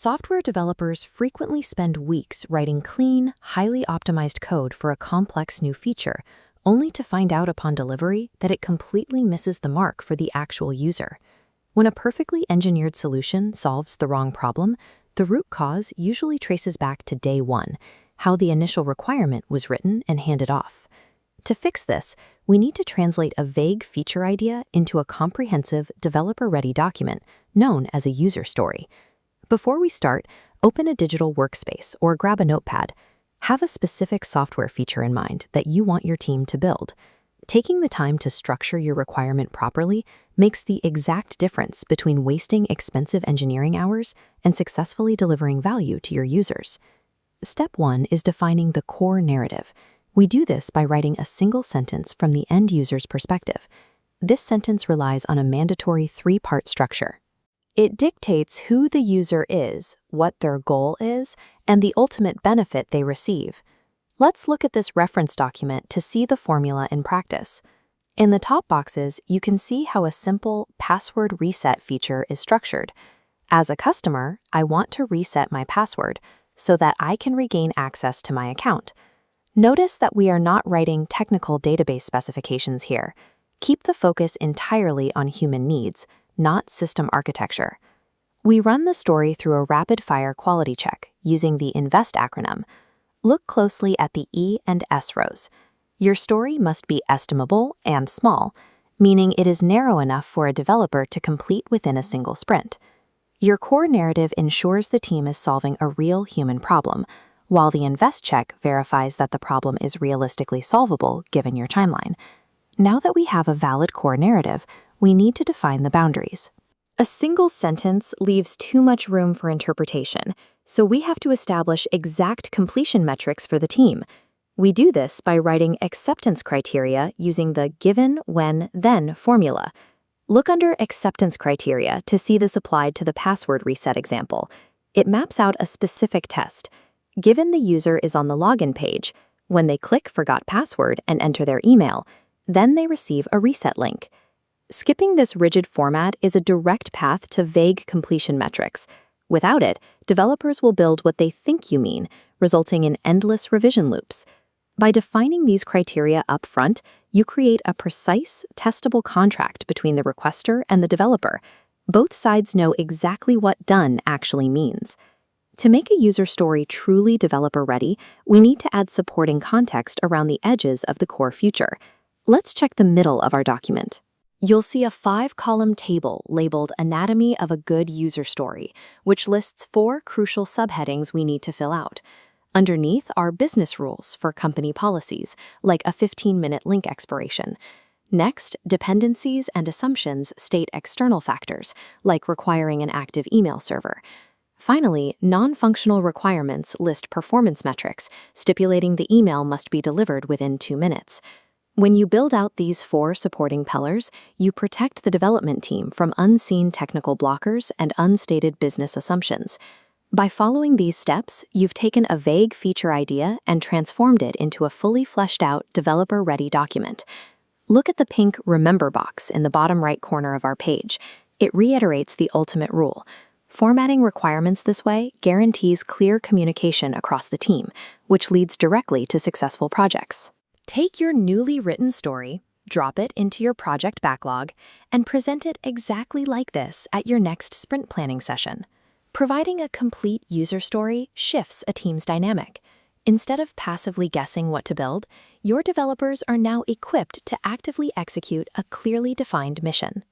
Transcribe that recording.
Software developers frequently spend weeks writing clean, highly optimized code for a complex new feature, only to find out upon delivery that it completely misses the mark for the actual user. When a perfectly engineered solution solves the wrong problem, the root cause usually traces back to day one, how the initial requirement was written and handed off. To fix this, we need to translate a vague feature idea into a comprehensive, developer-ready document known as a user story. Before we start, open a digital workspace or grab a notepad. Have a specific software feature in mind that you want your team to build. Taking the time to structure your requirement properly makes the exact difference between wasting expensive engineering hours and successfully delivering value to your users. Step 1 is defining the core narrative. We do this by writing a single sentence from the end user's perspective. This sentence relies on a mandatory 3-part structure. It dictates who the user is, what their goal is, and the ultimate benefit they receive. Let's look at this reference document to see the formula in practice. In the top boxes, you can see how a simple password reset feature is structured. As a customer, I want to reset my password so that I can regain access to my account. Notice that we are not writing technical database specifications here. Keep the focus entirely on human needs, not system architecture. We run the story through a rapid-fire quality check using the INVEST acronym. Look closely at the E and S rows. Your story must be estimable and small, meaning it is narrow enough for a developer to complete within a single sprint. Your core narrative ensures the team is solving a real human problem, while the INVEST check verifies that the problem is realistically solvable given your timeline. Now that we have a valid core narrative, we need to define the boundaries. A single sentence leaves too much room for interpretation, so we have to establish exact completion metrics for the team. We do this by writing acceptance criteria using the given, when, then formula. Look under acceptance criteria to see this applied to the password reset example. It maps out a specific test. Given the user is on the login page, when they click Forgot Password and enter their email, then they receive a reset link. Skipping this rigid format is a direct path to vague completion metrics. Without it, developers will build what they think you mean, resulting in endless revision loops. By defining these criteria up front, you create a precise, testable contract between the requester and the developer. Both sides know exactly what done actually means. To make a user story truly developer-ready, we need to add supporting context around the edges of the core feature. Let's check the middle of our document. You'll see a 5-column table labeled Anatomy of a Good User Story, which lists 4 crucial subheadings we need to fill out. Underneath are business rules for company policies, like a 15-minute link expiration. Next, dependencies and assumptions state external factors, like requiring an active email server. Finally, non-functional requirements list performance metrics, stipulating the email must be delivered within 2 minutes. When you build out these 4 supporting pillars, you protect the development team from unseen technical blockers and unstated business assumptions. By following these steps, you've taken a vague feature idea and transformed it into a fully fleshed-out, developer-ready document. Look at the pink Remember box in the bottom right corner of our page. It reiterates the ultimate rule. Formatting requirements this way guarantees clear communication across the team, which leads directly to successful projects. Take your newly written story, drop it into your project backlog, and present it exactly like this at your next sprint planning session. Providing a complete user story shifts a team's dynamic. Instead of passively guessing what to build, your developers are now equipped to actively execute a clearly defined mission.